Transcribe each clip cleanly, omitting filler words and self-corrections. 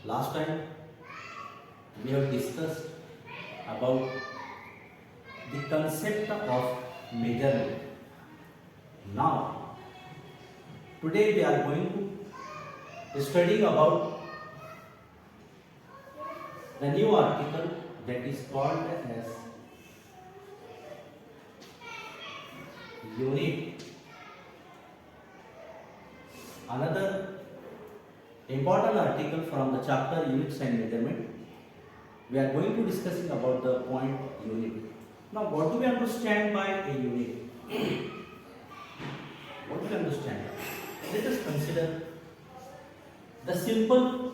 Last time we have discussed about the concept of measurement. Now, today we are going to study about the new article that is called as unit. Another important article from the chapter units and measurement. We are going to discussing about the point unit. Now, what do we understand by a unit? What do we understand? Let us consider the simple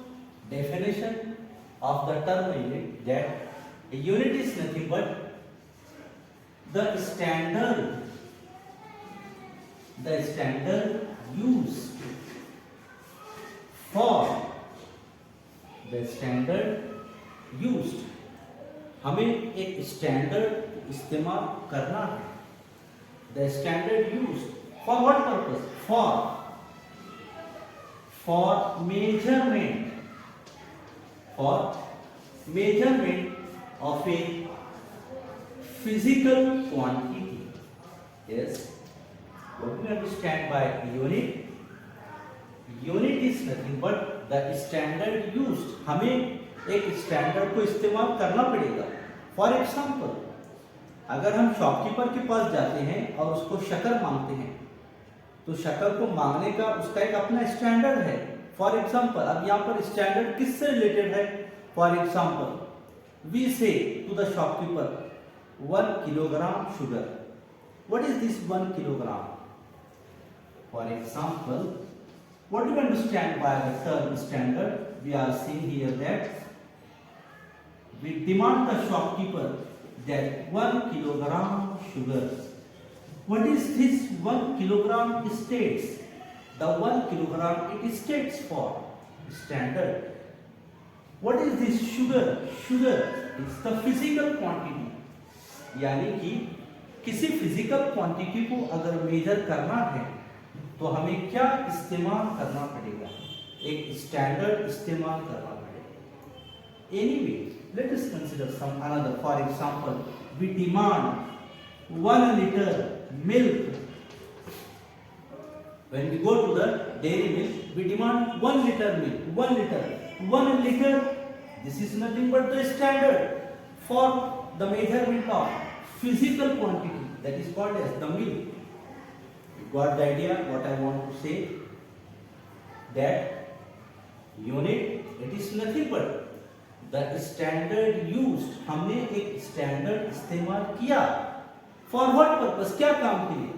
definition of the term unit, that a unit is nothing but the standard used for the standard used. हमें एक standard इस्तेमाल करना है. The standard used for what purpose? For measurement of a physical quantity. Yes. What do we understand by unit? Unit is nothing but the standard used. हमें एक standard को इस्तेमाल करना पड़ेगा. फॉर एग्जाम्पल, अगर हम शॉपकीपर के पास जाते हैं और उसको शक्कर मांगते हैं, तो शक्कर को मांगने का उसका एक अपना स्टैंडर्ड है. फॉर एग्जाम्पल, अब यहाँ पर स्टैंडर्ड किससे रिलेटेड है? For example, we say to the shopkeeper 1 kilogram sugar. What is this 1 kilogram? For example, what do you understand by the term standard? We are seeing here that we demand the shopkeeper that 1 kilogram sugar. What is this 1 kilogram states? The 1 kilogram it states for standard. What is this sugar? Sugar is the physical quantity. यानी कि किसी physical quantity को अगर major करना है तो हमें क्या इस्तेमाल करना पड़ेगा? एक स्टैंडर्ड इस्तेमाल करना पड़ेगा. Anyway, let us consider some another. For example, we demand 1 liter milk. When we go to the dairy milk, we demand 1 liter milk. 1 liter. This is nothing but the standard for the measurement of physical quantity, that is called as the milk. Got the idea what I want to say? That unit, it is nothing but the standard used. हमने एक standard इस्तेमाल किया. For what purpose? क्या काम के लिए?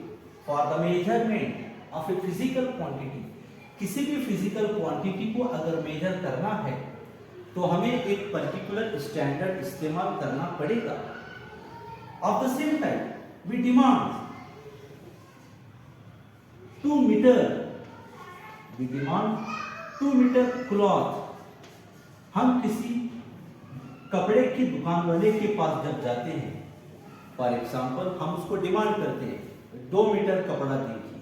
For the measurement of a physical quantity. किसी भी फिजिकल क्वांटिटी को अगर मेजर करना है तो हमें एक पर्टिकुलर स्टैंडर्ड इस्तेमाल करना पड़ेगा. Of the same time, we demand 2 meter. We demand 2 meter cloth. हम किसी कपड़े की दुकान वाले के पास जब जाते हैं, फॉर एग्जाम्पल, हम उसको डिमांड करते हैं 2 मीटर कपड़ा दीजिए.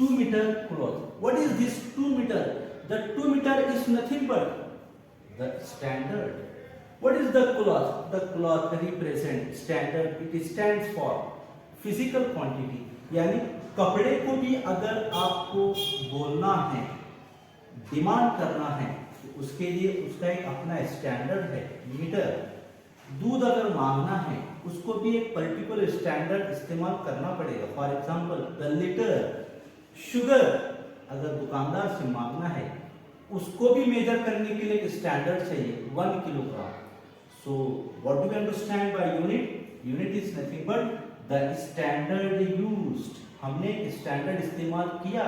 2 metre cloth. What is this 2 metre? The 2 metre is nothing but the standard. What is the cloth? The cloth represent standard. It stands for physical quantity. यानी कपड़े को भी अगर आपको बोलना है, डिमांड करना है, तो उसके लिए उसका एक अपना स्टैंडर्ड है, मीटर. दूध अगर मांगना है, उसको भी एक पर्टिकुलर स्टैंडर्ड इस्तेमाल करना पड़ेगा. For example, the litre. Sugar अगर दुकानदार से मांगना है, उसको भी मेजर करने के लिए एक स्टैंडर्ड चाहिए, 1 kilogram. So what do we understand by unit? Unit is nothing but the standard used. हमने स्टैंडर्ड इस्तेमाल किया.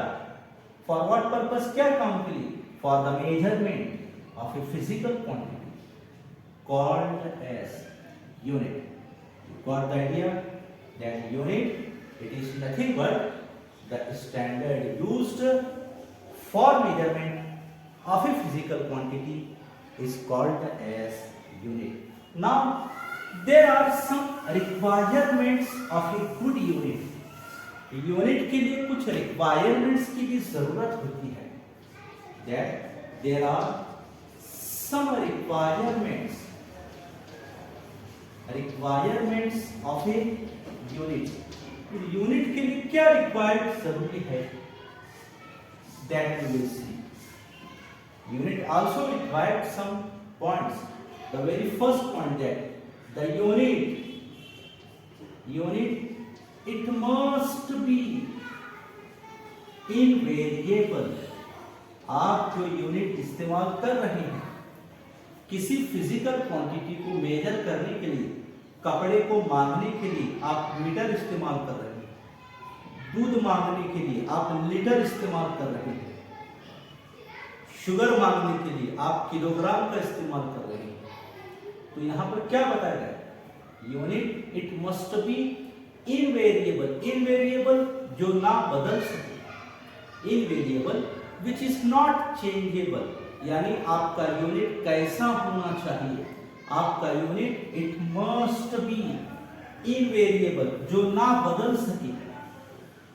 For what purpose? क्या काम के लिए? For the measurement of a physical quantity called as unit. Got the idea? That unit, it is nothing but the standard used for measurement of a physical quantity is called as unit. Now there are some requirements of a good unit. Unit के लिए कुछ requirements की भी जरूरत होती है. that there are some requirements of a unit. Unit के लिए क्या रिक्वायर्ड जरूरी है, that we will see. Unit also required some points. The very first point, that the unit it must be invariable. आप जो यूनिट इस्तेमाल कर रहे हैं किसी फिजिकल क्वांटिटी को मेजर करने के लिए, कपड़े को मापने के लिए आप मीटर इस्तेमाल कर रहे हैं, दूध मापने के लिए आप लीटर इस्तेमाल कर रहे हैं, शुगर मापने के लिए आप किलोग्राम का इस्तेमाल कर रहे हैं। तो यहां पर क्या बताया गया, unit it must B invariable. Invariable जो ना बदल सके, invariable which is not changeable, यानी आपका यूनिट कैसा होना चाहिए, आपका unit it must B invariable, जो ना बदल सके।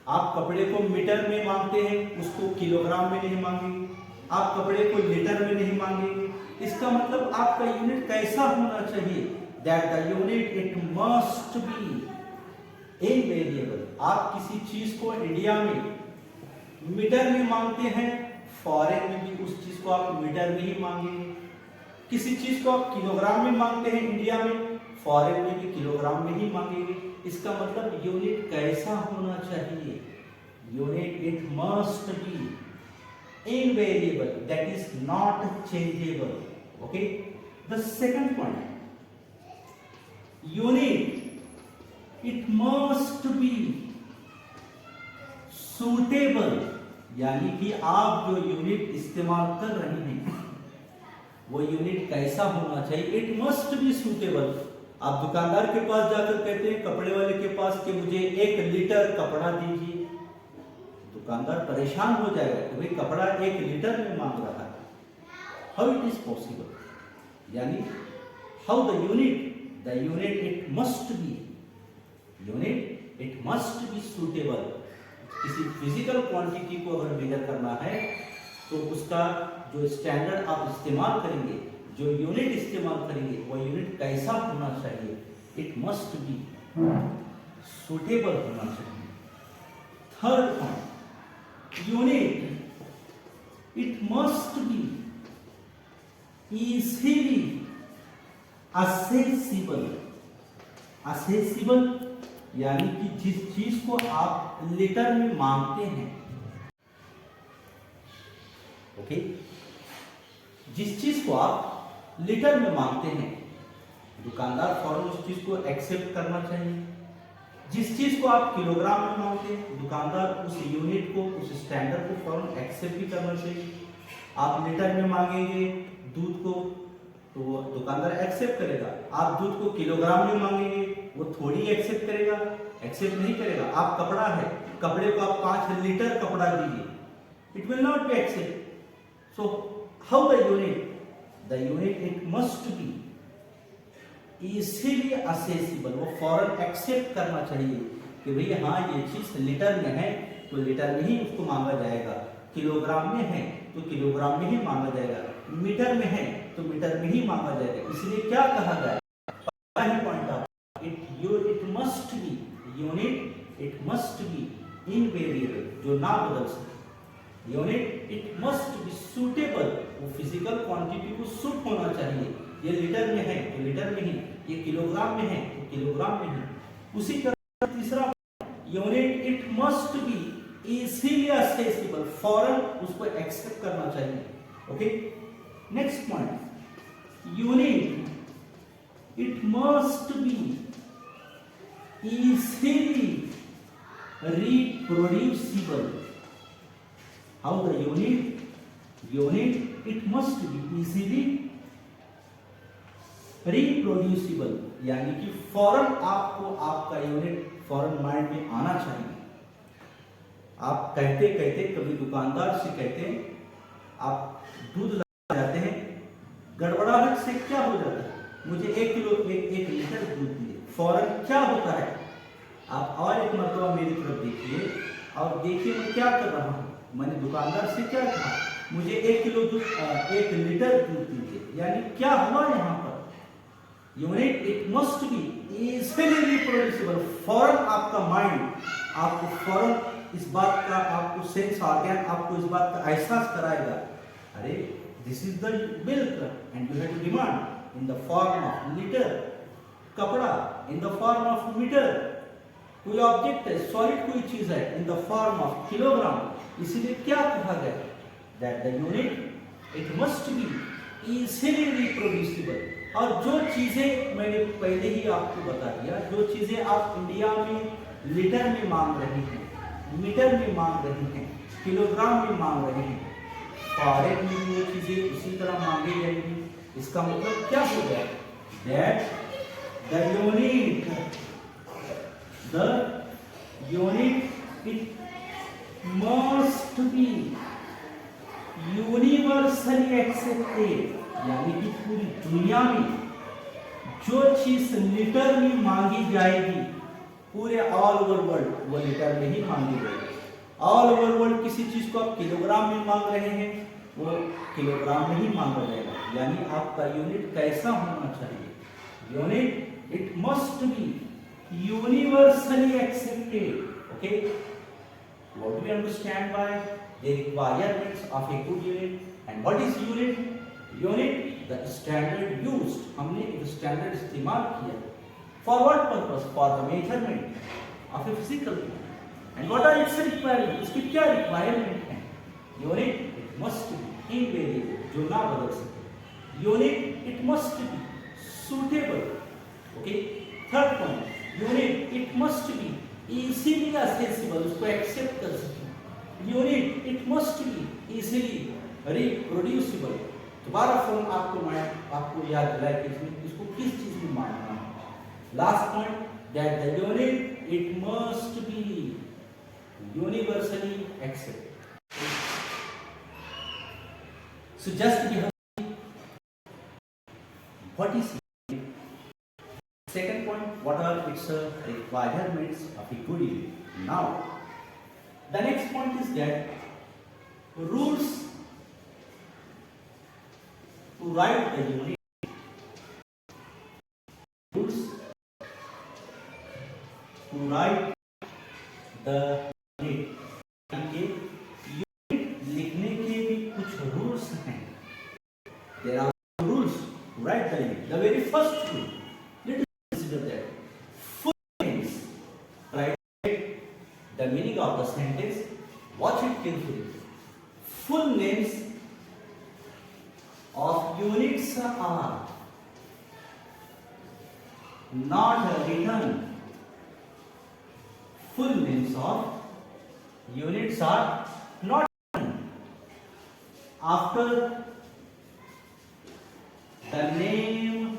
आप कपड़े को मीटर में मांगते हैं, उसको किलोग्राम में नहीं मांगेंगे, आप कपड़े को लीटर में नहीं मांगेंगे। इसका मतलब आपका यूनिट कैसा होना चाहिए, that the unit it must B invariable. आप किसी चीज को इंडिया में मीटर में मांगते हैं, फॉरेन में भी उस चीज को आप मीटर में ही मांगेंगे। किसी चीज को आप किलोग्राम में मांगते हैं इंडिया में, फॉरेन में भी किलोग्राम में ही मांगेंगे। इसका मतलब यूनिट कैसा होना चाहिए, unit it must B invariable, that is not changeable. Okay, the second point, unit it must B suitable, यानी कि आप जो यूनिट इस्तेमाल कर रहे हैं वो यूनिट कैसा होना चाहिए, इट मस्ट बी सूटेबल। आप दुकानदार के पास जाकर कहते हैं, कपड़े वाले के पास कि मुझे 1 लीटर कपड़ा दीजिए, दुकानदार परेशान हो जाएगा कि भाई कपड़ा 1 लीटर में मांग रहा है, हाउ इट इज पॉसिबल, यानी how the unit it must B suitable. किसी फिजिकल क्वांटिटी को अगर मेजर करना है तो उसका जो स्टैंडर्ड आप इस्तेमाल करेंगे, जो यूनिट इस्तेमाल करेंगे, वो यूनिट कैसा होना चाहिए, इट मस्ट बी सूटेबल होना चाहिए। Third point, unit it must be easily accessible. Accessible यानी कि जिस चीज को आप लीटर में मांगते हैं, ओके, जिस चीज को आप लीटर में मांगते हैं, दुकानदार फौरन उस चीज को एक्सेप्ट करना चाहिए। जिस चीज को आप किलोग्राम में मांगते हैं, दुकानदार उस यूनिट को, उस स्टैंडर्ड को फौरन एक्सेप्ट भी करना चाहिए। आप लीटर में मांगेंगे दूध को तो वो दुकानदार एक्सेप्ट करेगा, आप दूध को किलोग्राम में मांगेंगे वो थोड़ी एक्सेप्ट करेगा, एक्सेप्ट नहीं करेगा। आप कपड़ा है, कपड़े को आप 5 लीटर कपड़ा दीजिए, it will not be accept. So how the unit it must be easily accessible, वो फौरन एक्सेप्ट करना चाहिए कि भैया हाँ ये चीज लीटर में है तो लीटर में ही उसको मांगा जाएगा, किलोग्राम में है तो किलोग्राम में ही मांगा जाएगा, मीटर में है तो मीटर में ही मांगा जाएगा। इसलिए क्या कहा गया, पहला ही पॉइंट आप it must B, unit it must B invariable, जो ना बदल सके। Unit it must B suitable, वो फिजिकल क्वांटिटी को सूट होना चाहिए। ये लीटर में है तो लीटर में ही, ये किलोग्राम में है तो किलोग्राम में ही। उसी तरह तीसरा, unit it must be easily accessible, फौरन उसको एक्सेप्ट करना चाहिए। Okay, next point, unit it must B easily reproducible. How the unit it must be easily reproducible, यानी कि फौरन आपको आपका यूनिट फौरन माइंड में आना चाहिए। आप कहते कहते कभी दुकानदार से कहते हैं, आप दूध ला जाते हैं, गड़बड़ाहट से क्या हो जाता है, मुझे 1 लीटर दूध दिए। फौरन क्या होता है, आप और एक मरतबा मेरी तरफ देखिए और देखिए मैं क्या कर रहा हूँ। मैंने दुकानदार से क्या कहा, मुझे 1 किलो दूध 1 लीटर दूध दीजिए, यानी क्या हुआ यहाँ पर? Unit it must be easily reproducible. फौरन आपका माइंड आपको फौरन इस बात का, आपको सेंस ऑर्गन आपको इस बात का एहसास कराएगा, अरे this is the milk and you have to demand in the form of litre. कपड़ा in the form of metre. कोई ऑब्जेक्ट है, सॉलिड कोई चीज है, in the form of kilogram. इसीलिए क्या कहा गया? That the unit it must be easily reproducible. और जो चीजें मैंने पहले ही आपको बता दिया, जो चीजें आप इंडिया में लीटर में मांग रहे हैं, मीटर में मांग रहे हैं, किलोग्राम में मांग रहे हैं, फॉरेन में वो चीजें उसी तरह मांगी जाएंगी। इसका मतलब क्या हो गया? That the unit it must be universally accepted, यानी कि पूरी दुनिया में जो चीज लीटर में मांगी जाएगी, पूरे ऑल ओवर वर्ल्ड वो लीटर में ही मांगी जाएगी। ऑल ओवर वर्ल्ड किसी चीज को आप किलोग्राम में मांग रहे हैं, वो किलोग्राम में ही मांगा जाएगा। यानी आपका यूनिट कैसा होना चाहिए? Unit it must be universally accepted. Okay, what do we understand by the requirements of a good unit? And what is unit? Unit the standard used, हमने एक स्टैंडर्ड इस्तेमाल किया। For what purpose? For the measurement of a physical thing. And what are its requirements? उसकी क्या requirement है? Unit it must be invariable, जो ना बदल सके। Unit it must be suitable. Okay. Third point, unit it must be easily accessible, उसको accept कर सके। Unit it must be easily reproducible. दोबारा फोन आपको याद दिलाए कि इसको किस चीज में मानना है। Last point, that the unit it must be universally accepted. So just we have what is second point, what are its requirements of a good unit. Now the next point is that rules to write the unit, rules to write the unit लिखने के भी कुछ rules हैं। There are rules to write the unit. The very first rule, that full names, write the meaning of the sentence, watch it carefully. Full names of units are not written. Full names of units are not written after the name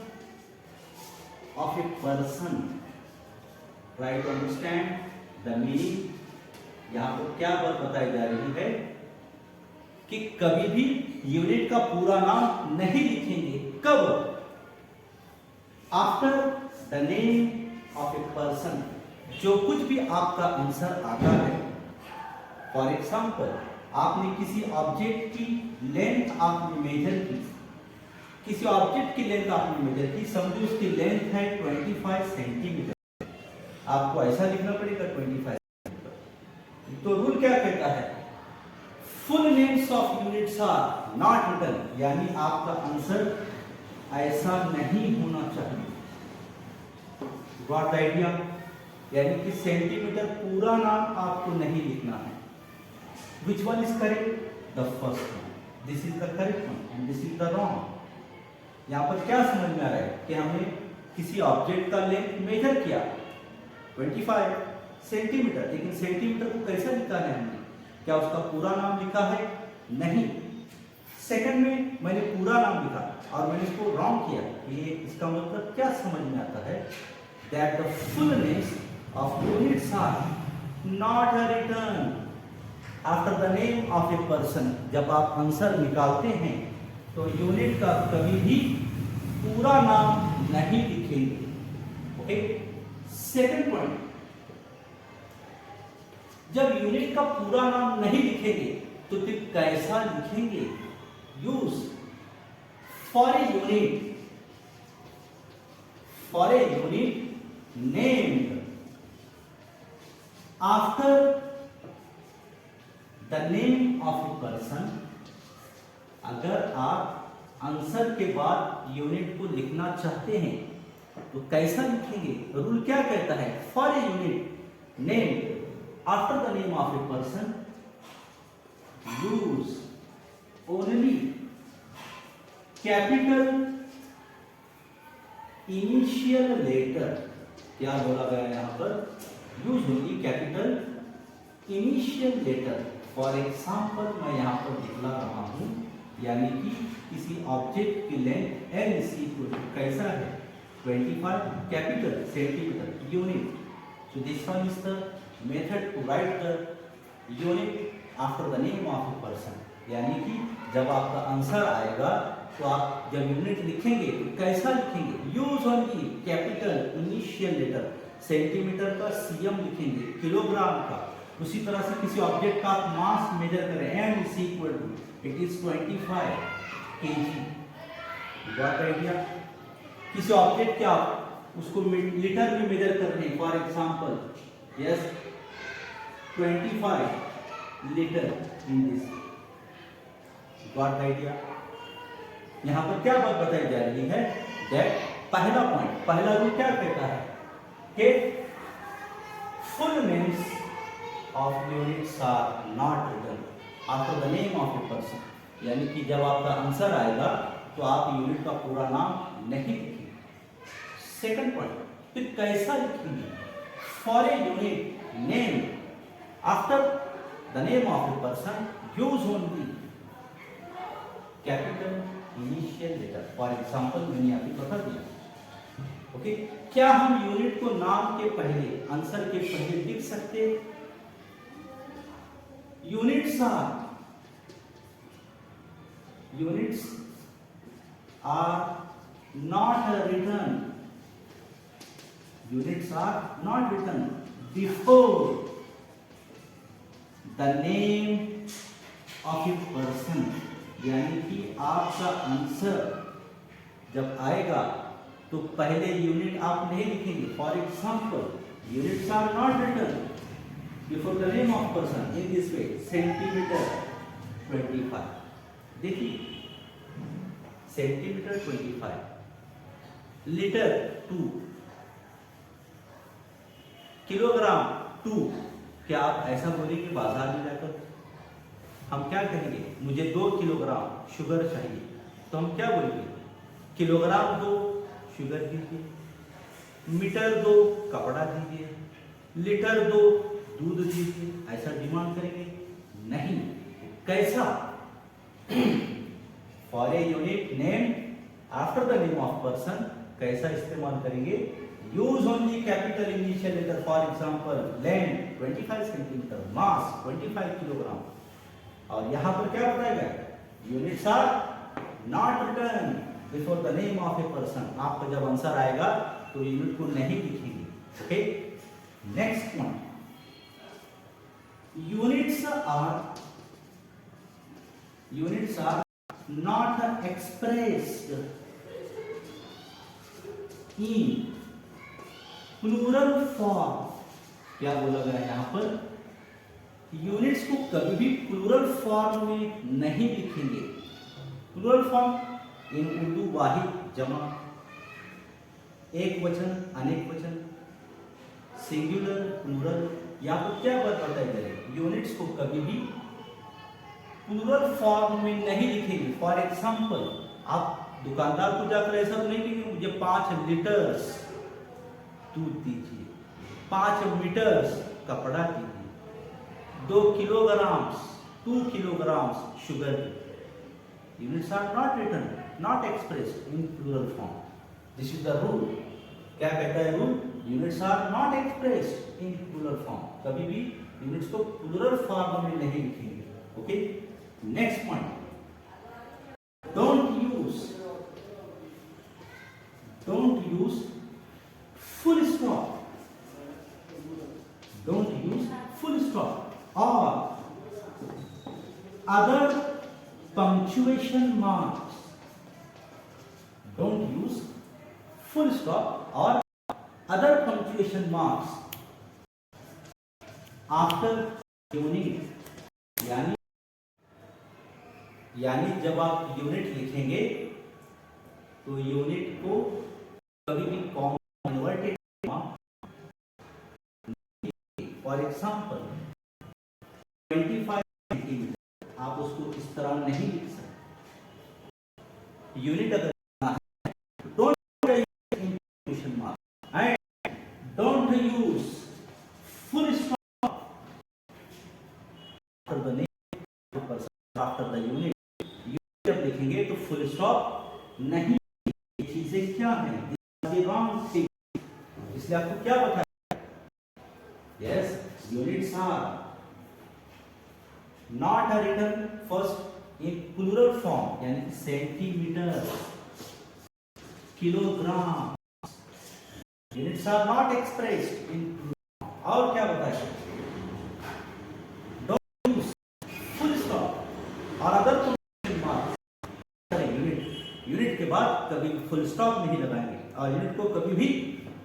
of a person. Try to understand the meaning. यहाँ पर क्या बात बताई जा रही है कि कभी भी यूनिट का पूरा नाम नहीं लिखेंगे। कब? After the name of a person. जो कुछ भी आपका आंसर आता है, फॉर एग्जाम्पल आपने किसी ऑब्जेक्ट की लेंथ आपने मेजर की, किसी ऑब्जेक्ट की लेंथ आपने मेजर की, समझो उसकी लेंथ है 25 सेंटीमीटर, आपको ऐसा लिखना पड़ेगा 25 सेंटीमीटर। तो रूल क्या कहता है? Full names of units are not written, यानी आपका आंसर ऐसा नहीं होना चाहिए। Got the idea? यानी कि सेंटीमीटर पूरा नाम आपको नहीं लिखना है। Which one is correct? The first one, this is the correct one and this is the wrong. यहाँ पर क्या समझ में आ रहा है कि हमने किसी ऑब्जेक्ट का लेंथ मेजर किया 25 सेंटीमीटर, लेकिन सेंटीमीटर को कैसा लिखा है हमने? क्या उसका पूरा नाम लिखा है? नहीं। सेकंड में मैंने पूरा नाम लिखा और मैंने इसको रॉन्ग किया। ये इसका मतलब क्या समझ में आता है? That the full names of units are not written after the name of a person. जब आप आंसर निकालते हैं तो यूनिट का कभी भी पूरा नाम नहीं लिखेंगे। ओके। सेकंड पॉइंट, जब यूनिट का पूरा नाम नहीं लिखेंगे तो फिर कैसा लिखेंगे? Use for a unit, for a unit named after the name of a person. अगर आप आंसर के बाद यूनिट को लिखना चाहते हैं तो कैसा लिखेंगे? रूल क्या कहता है? For a unit named after the name of a person use only capital initial letter. क्या बोला गया यहां पर? Use only capital initial letter. For example मैं यहां पर दिखला रहा हूं, यानी कि किसी ऑब्जेक्ट की लेंथ एल सी कैसा है? 25 capital centimetre unit. So this one is the method to write the unit after the name of a person. यानी कि जब आपका आंसर आएगा तो आप जब यूनिट लिखेंगे तो कैसा लिखेंगे? Use only capital initial letter. Centimetre का सीएम लिखेंगे, किलोग्राम का। उसी तरह से किसी ऑब्जेक्ट का आप मास मेजर करें, m is equal to it is 25 kg। Got idea? किसी ऑब्जेक्ट के आप उसको लीटर में मेजर कर रहे हैं, for example yes 25 litre in this. Got idea? यहां पर क्या बात बताई जा रही है? दैट पहला पॉइंट, पहला रूल क्या कहता है कि full names of units are not written after the name of a person. यानी कि जब आपका आंसर आएगा तो आप यूनिट का पूरा नाम नहीं लिखेंगे। सेकंड पॉइंट, फिर कैसा लिखेंगे? For a unit name after the name of a person use only capital initial letter. For example मैंने अभी बता दिया। ओके, क्या हम यूनिट को नाम के पहले, आंसर के पहले लिख सकते? Units are not written, units are not written before the name of a person। यानी कि आपका आंसर जब आएगा तो पहले यूनिट आप नहीं लिखेंगे। For example, units are not written before the name of person in this way. Centimetre 25, देखिए सेंटीमीटर 25, लीटर 2, किलोग्राम 2। क्या आप ऐसा बोलेंगे बाजार में जाकर? हम क्या कहेंगे? मुझे 2 किलोग्राम शुगर चाहिए, तो हम क्या बोलेंगे? किलोग्राम 2 शुगर दीजिए, मीटर 2 कपड़ा दीजिए, लीटर 2 दूध दीजिए। ऐसा डिमांड करेंगे? नहीं। कैसा? For a unit name after the name of person कैसा इस्तेमाल करेंगे? Use only capital initial letter. For example length 25 centimetre, mass 25 kilogram. और यहां पर क्या बताया गया? Units are not written before the name of a person. आपका जब आंसर आएगा तो यूनिट को नहीं लिखेंगे। Okay, next point, units are not expressed in plural form. क्या बोला गया यहां पर? यूनिट्स को कभी भी प्लूरल फॉर्म में नहीं लिखेंगे। प्लूरल फॉर्म इन उर्दू वाहिद, जमा, एक वचन, अनेक वचन, सिंगुलर, प्लूरल। यहाँ पर क्या बात बताई जा रही है? यूनिट्स को कभी भी प्लूरल फॉर्म में नहीं लिखेंगे। फॉर एग्जांपल, आप दुकानदार को जाकर ऐसा तो नहीं लिखेंगे मुझे 5 लीटर्स दूध दीजिए, 5 मीटर्स कपड़ा दीजिए, 2 kilograms 2 kilograms sugar. Units are not written, not expressed in plural form. This is the rule. क्या कहता है rule? Units are not expressed in plural form. कभी भी यूनिट्स को प्लूरल फॉर्म में नहीं लिखेंगे। Okay, next point, don't use full stop, don't use full stop or punctuation marks. Don't use full stop or other punctuation marks after unit. यानी जब आप unit लिखेंगे तो यूनिट को कभी भी comma inverted comma, for example 25 centimetre, आप उसको इस तरह नहीं लिख सकते। यूनिट अगर don't question mark and don't use full stop after the name after the unit. जब लिखेंगे तो फुल स्टॉप नहीं, ये चीजें क्या हैं, रॉन्ग थिंग। इसलिए आपको क्या बताया, yes units are not written first in plural form, यानी centimetre, kilogram. Units are not expressed in, और क्या बताया, डोंट यूज फुल स्टॉप और अदर यूनिट के बाद कभी फुल स्टॉप नहीं लगाएंगे और यूनिट को कभी भी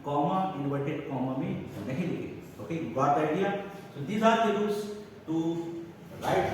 कॉमा इन्वर्टेड कॉमा में नहीं लिखेंगे। Okay, got the idea? So these are the rules to right